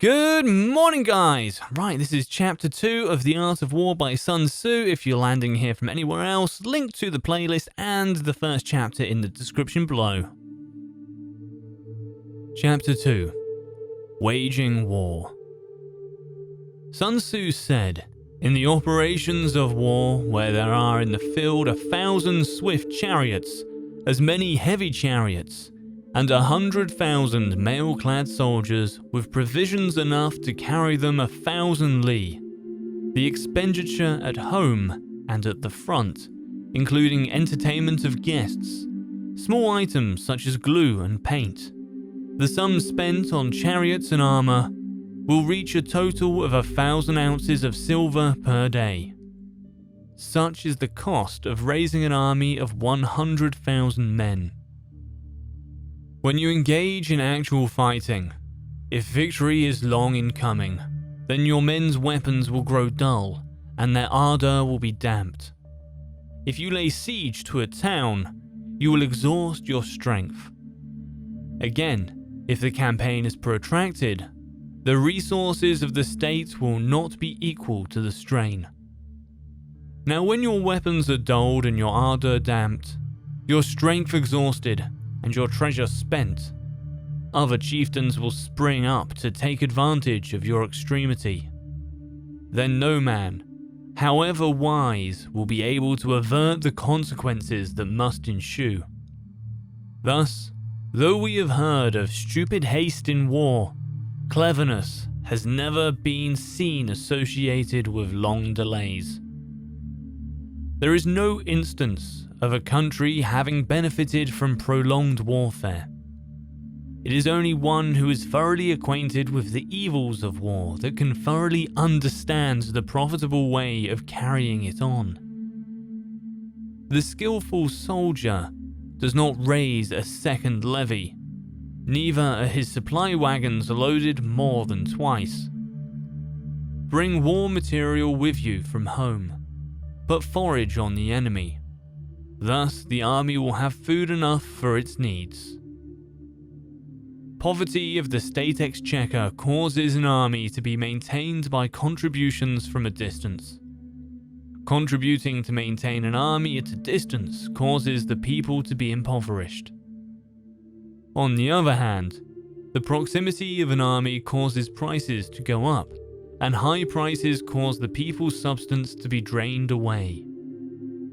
Good morning, guys! Right, this is chapter 2 of The Art of War by Sun Tzu. If you're landing here from anywhere else, link to the playlist and the first chapter in the description below. Chapter 2: Waging War. Sun Tzu said, "In the operations of war, where there are in the field 1,000 swift chariots, as many heavy chariots, and 100,000 mail-clad soldiers with provisions enough to carry them 1,000 li. The expenditure at home and at the front, including entertainment of guests, small items such as glue and paint, the sum spent on chariots and armour, will reach a total of 1,000 ounces of silver per day. Such is the cost of raising an army of 100,000 men. When you engage in actual fighting, if victory is long in coming, then your men's weapons will grow dull and their ardour will be damped. If you lay siege to a town, you will exhaust your strength. Again, if the campaign is protracted, the resources of the state will not be equal to the strain. Now when your weapons are dulled and your ardour damped, your strength exhausted, and your treasure spent, other chieftains will spring up to take advantage of your extremity. Then no man, however wise, will be able to avert the consequences that must ensue. Thus, though we have heard of stupid haste in war, cleverness has never been seen associated with long delays. There is no instance of a country having benefited from prolonged warfare. It is only one who is thoroughly acquainted with the evils of war that can thoroughly understand the profitable way of carrying it on. The skillful soldier does not raise a second levy, neither are his supply wagons loaded more than twice. Bring war material with you from home, but forage on the enemy. Thus, the army will have food enough for its needs. Poverty of the state exchequer causes an army to be maintained by contributions from a distance. Contributing to maintain an army at a distance causes the people to be impoverished. On the other hand, the proximity of an army causes prices to go up, and high prices cause the people's substance to be drained away.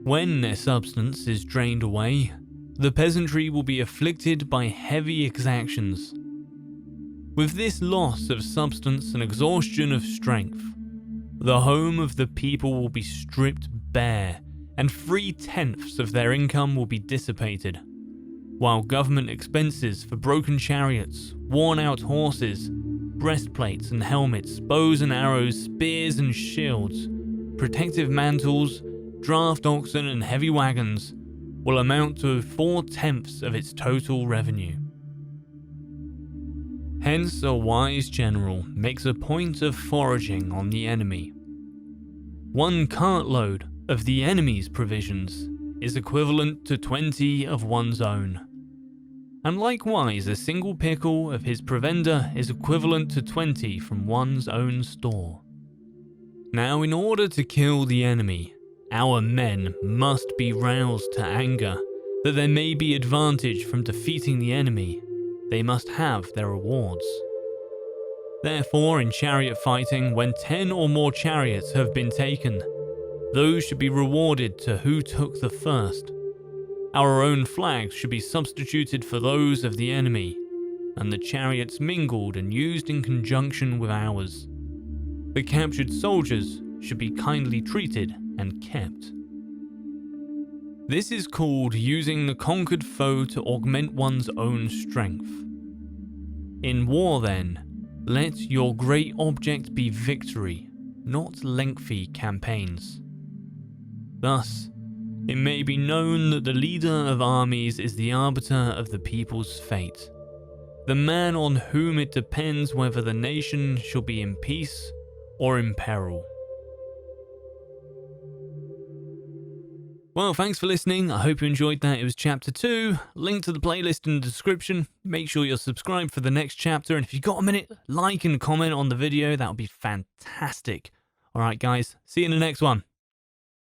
When their substance is drained away, the peasantry will be afflicted by heavy exactions. With this loss of substance and exhaustion of strength, the home of the people will be stripped bare, and 3/10 of their income will be dissipated, while government expenses for broken chariots, worn-out horses, breastplates and helmets, bows and arrows, spears and shields, protective mantles, draft oxen and heavy wagons will amount to 4/10 of its total revenue. Hence, a wise general makes a point of foraging on the enemy. 1 cartload of the enemy's provisions is equivalent to 20 of one's own. And likewise, a single pickle of his provender is equivalent to 20 from one's own store. Now, in order to kill the enemy, our men must be roused to anger, that there may be advantage from defeating the enemy. They must have their rewards. Therefore, in chariot fighting, when 10 or more chariots have been taken, those should be rewarded to who took the first. Our own flags should be substituted for those of the enemy, and the chariots mingled and used in conjunction with ours. The captured soldiers should be kindly treated and kept. This is called using the conquered foe to augment one's own strength. In war, then, let your great object be victory, not lengthy campaigns. Thus, it may be known that the leader of armies is the arbiter of the people's fate, the man on whom it depends whether the nation shall be in peace or in peril. Well, thanks for listening. I hope you enjoyed that. It was chapter 2. Link to the playlist in the description. Make sure you're subscribed for the next chapter. And if you've got a minute, like and comment on the video. That would be fantastic. All right, guys. See you in the next one.